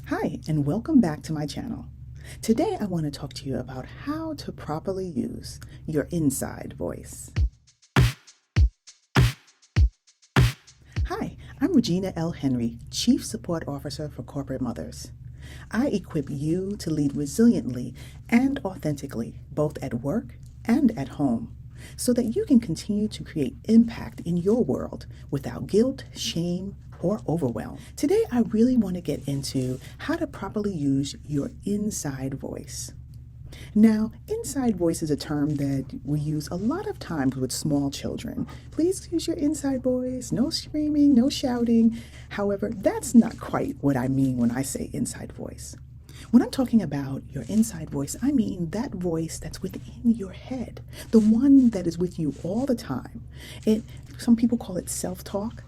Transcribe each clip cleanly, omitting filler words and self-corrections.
Hi, and welcome back to my channel. Today I want to talk to you about how to properly use your inside voice. Hi, I'm Regina L. Henry, Chief Support Officer for Corporate Mothers. I equip you to lead resiliently and authentically, both at work and at home, so that you can continue to create impact in your world without guilt, shame, or overwhelm. Today, I really want to get into how to properly use your inside voice. Now, inside voice is a term that we use a lot of times with small children. Please use your inside voice, no screaming, no shouting. However, that's not quite what I mean when I say inside voice. When I'm talking about your inside voice, I mean that voice that's within your head, the one that is with you all the time. Some people call it self-talk.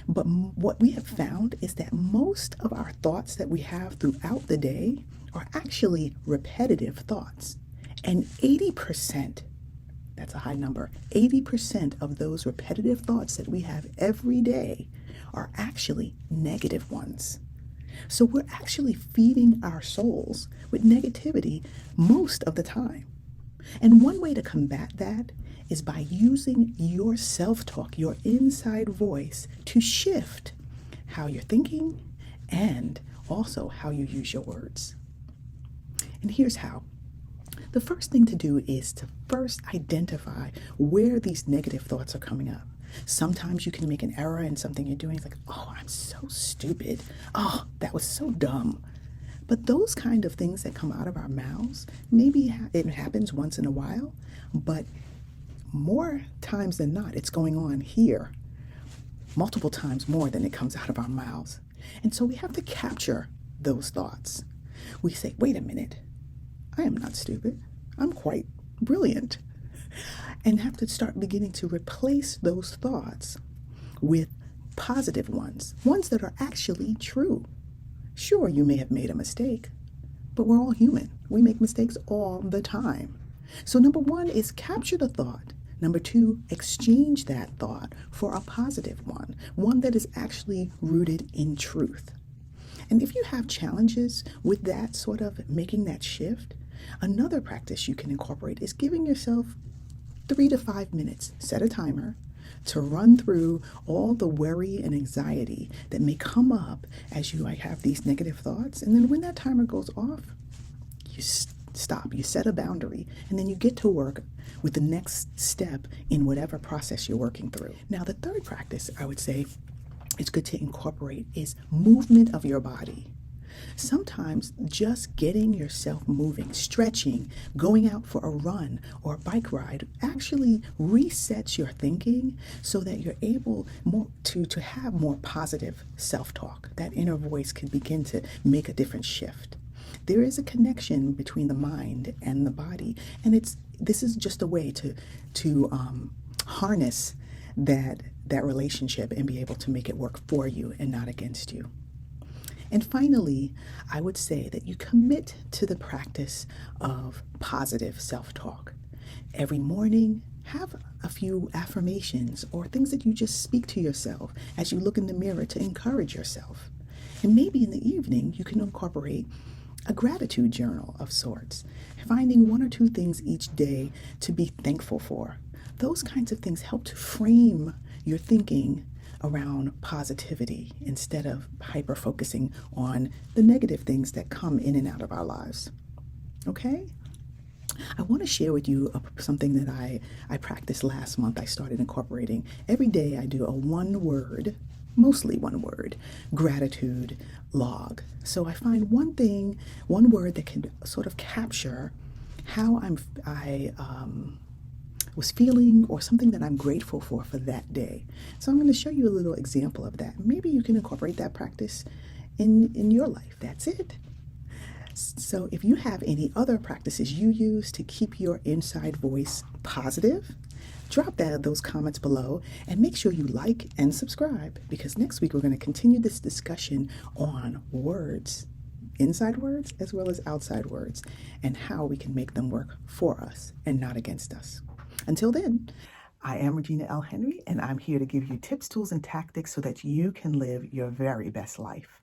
But what we have found is that most of our thoughts that we have throughout the day are actually repetitive thoughts. And 80%, that's a high number, 80% of those repetitive thoughts that we have every day are actually negative ones. So we're actually feeding our souls with negativity most of the time. And one way to combat that is by using your self-talk, your inside voice, to shift how you're thinking and also how you use your words. And here's how. The first thing to do is to first identify where these negative thoughts are coming up. Sometimes you can make an error in something you're doing. It's like, oh, I'm so stupid. Oh, that was so dumb. But those kind of things that come out of our mouths, maybe it happens once in a while, but more times than not, it's going on here multiple times more than it comes out of our mouths. And so we have to capture those thoughts. We say, wait a minute, I am not stupid. I'm quite brilliant. And have to start beginning to replace those thoughts with positive ones that are actually true. Sure, you may have made a mistake, but we're all human. We make mistakes all the time. So number one is capture the thought. Number two, exchange that thought for a positive one that is actually rooted in truth. And if you have challenges with that sort of making that shift, another practice you can incorporate is giving yourself 3 to 5 minutes, set a timer, to run through all the worry and anxiety that may come up as you have these negative thoughts. And then when that timer goes off, you stop, you set a boundary, and then you get to work with the next step in whatever process you're working through. Now, the third practice I would say it's good to incorporate is movement of your body. Sometimes just getting yourself moving, stretching, going out for a run or a bike ride actually resets your thinking so that you're able to have more positive self-talk. That inner voice can begin to make a different shift. There is a connection between the mind and the body, and this is just a way to harness that relationship and be able to make it work for you and not against you. And finally, I would say that you commit to the practice of positive self-talk. Every morning, have a few affirmations or things that you just speak to yourself as you look in the mirror to encourage yourself. And maybe in the evening, you can incorporate a gratitude journal of sorts, finding 1 or 2 things each day to be thankful for. Those kinds of things help to frame your thinking around positivity instead of hyper-focusing on the negative things that come in and out of our lives. Okay? I want to share with you something that I practiced last month. I started incorporating. Every day I do a mostly one word, gratitude log. So I find one word that can sort of capture how I was feeling or something that I'm grateful for that day. So I'm going to show you a little example of that. Maybe you can incorporate that practice in your life. That's it. So if you have any other practices you use to keep your inside voice positive, drop those comments below and make sure you like and subscribe, because next week we're going to continue this discussion on words, inside words as well as outside words, and how we can make them work for us and not against us. Until then, I am Regina L. Henry, and I'm here to give you tips, tools, and tactics so that you can live your very best life.